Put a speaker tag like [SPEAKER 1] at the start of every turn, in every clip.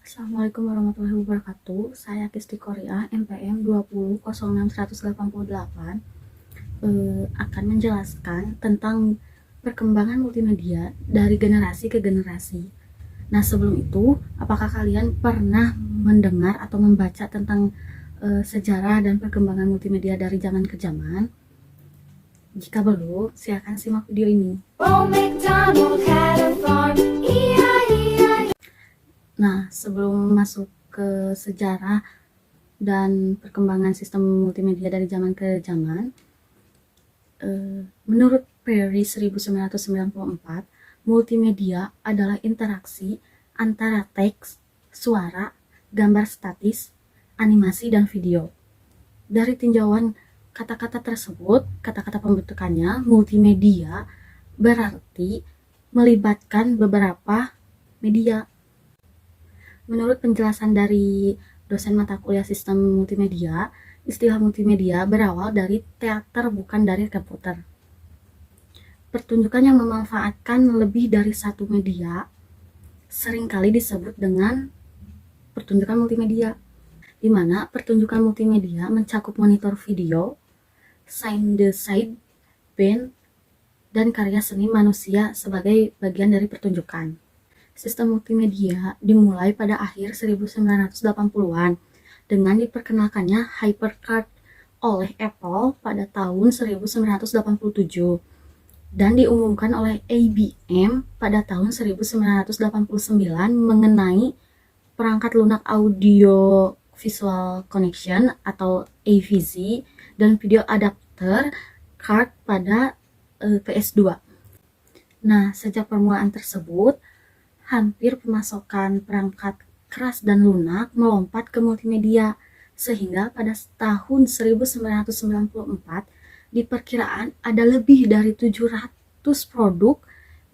[SPEAKER 1] Assalamualaikum warahmatullahi wabarakatuh. Saya Kisti Korea, NPM 20061188, akan menjelaskan tentang perkembangan multimedia dari generasi ke generasi. Nah, sebelum itu, apakah kalian pernah mendengar atau membaca tentang sejarah dan perkembangan multimedia dari zaman ke zaman? Jika belum, silakan simak video ini. Nah, sebelum masuk ke sejarah dan perkembangan sistem multimedia dari zaman ke zaman, menurut Perry 1994, multimedia adalah interaksi antara teks, suara, gambar statis, animasi, dan video. Dari tinjauan kata-kata tersebut, kata-kata pembentukannya, multimedia berarti melibatkan beberapa media. Menurut penjelasan dari dosen mata kuliah sistem multimedia, istilah multimedia berawal dari teater, bukan dari komputer. Pertunjukan yang memanfaatkan lebih dari satu media seringkali disebut dengan pertunjukan multimedia, di mana pertunjukan multimedia mencakup monitor video, sound-side, band, dan karya seni manusia sebagai bagian dari pertunjukan. Sistem multimedia dimulai pada akhir 1980-an dengan diperkenalkannya HyperCard oleh Apple pada tahun 1987 dan diumumkan oleh IBM pada tahun 1989 mengenai perangkat lunak audio visual connection atau AVC dan video adapter card pada PS2. Nah, sejak permulaan tersebut, hampir pemasokan perangkat keras dan lunak melompat ke multimedia, sehingga pada tahun 1994 diperkirakan ada lebih dari 700 produk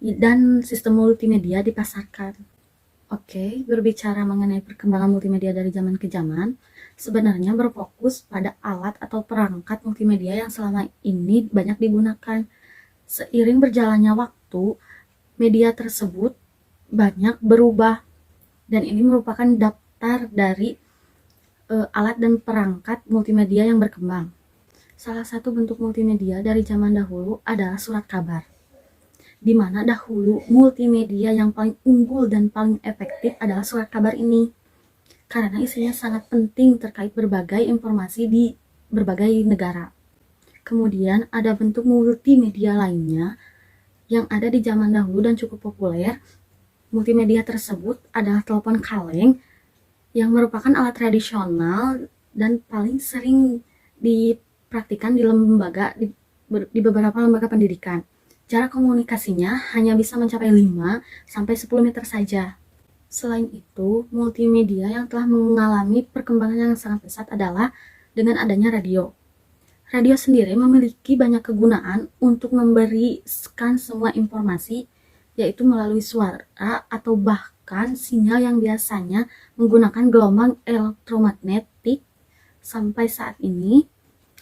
[SPEAKER 1] dan sistem multimedia dipasarkan. Oke, berbicara mengenai perkembangan multimedia dari zaman ke zaman, sebenarnya berfokus pada alat atau perangkat multimedia yang selama ini banyak digunakan. Seiring berjalannya waktu, media tersebut banyak berubah, dan ini merupakan daftar dari alat dan perangkat multimedia yang berkembang. Salah satu bentuk multimedia dari zaman dahulu adalah surat kabar, di mana dahulu multimedia yang paling unggul dan paling efektif adalah surat kabar ini, karena isinya sangat penting terkait berbagai informasi di berbagai negara. Kemudian ada bentuk multimedia lainnya yang ada di zaman dahulu dan cukup populer. Multimedia tersebut adalah telepon kaleng yang merupakan alat tradisional dan paling sering dipraktikkan di beberapa lembaga pendidikan. Jarak komunikasinya hanya bisa mencapai 5-10 meter saja. Selain itu, multimedia yang telah mengalami perkembangan yang sangat pesat adalah dengan adanya radio. Radio sendiri memiliki banyak kegunaan untuk memberikan semua informasi, yaitu melalui suara atau bahkan sinyal yang biasanya menggunakan gelombang elektromagnetik. Sampai saat ini,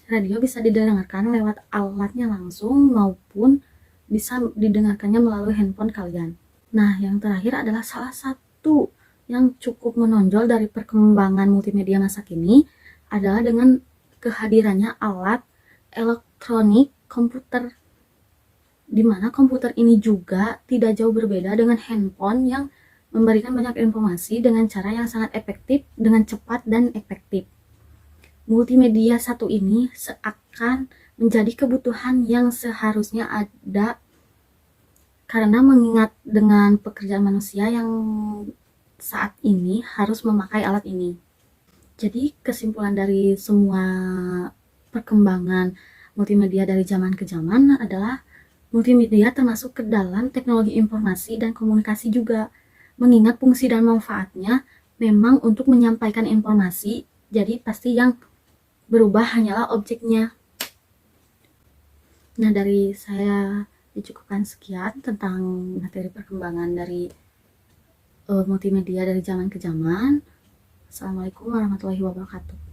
[SPEAKER 1] radio bisa didengarkan lewat alatnya langsung maupun bisa didengarkannya melalui handphone kalian. Nah, yang terakhir adalah salah satu yang cukup menonjol dari perkembangan multimedia masa kini adalah dengan kehadirannya alat elektronik komputer, di mana komputer ini juga tidak jauh berbeda dengan handphone yang memberikan banyak informasi dengan cara yang sangat efektif, dengan cepat dan efektif. Multimedia satu ini seakan menjadi kebutuhan yang seharusnya ada, karena mengingat dengan pekerjaan manusia yang saat ini harus memakai alat ini. Jadi kesimpulan dari semua perkembangan multimedia dari zaman ke zaman adalah multimedia termasuk ke dalam teknologi informasi dan komunikasi juga, mengingat fungsi dan manfaatnya memang untuk menyampaikan informasi, jadi pasti yang berubah hanyalah objeknya. Nah, dari saya dicukupkan sekian tentang materi perkembangan dari multimedia dari zaman ke zaman. Assalamualaikum warahmatullahi wabarakatuh.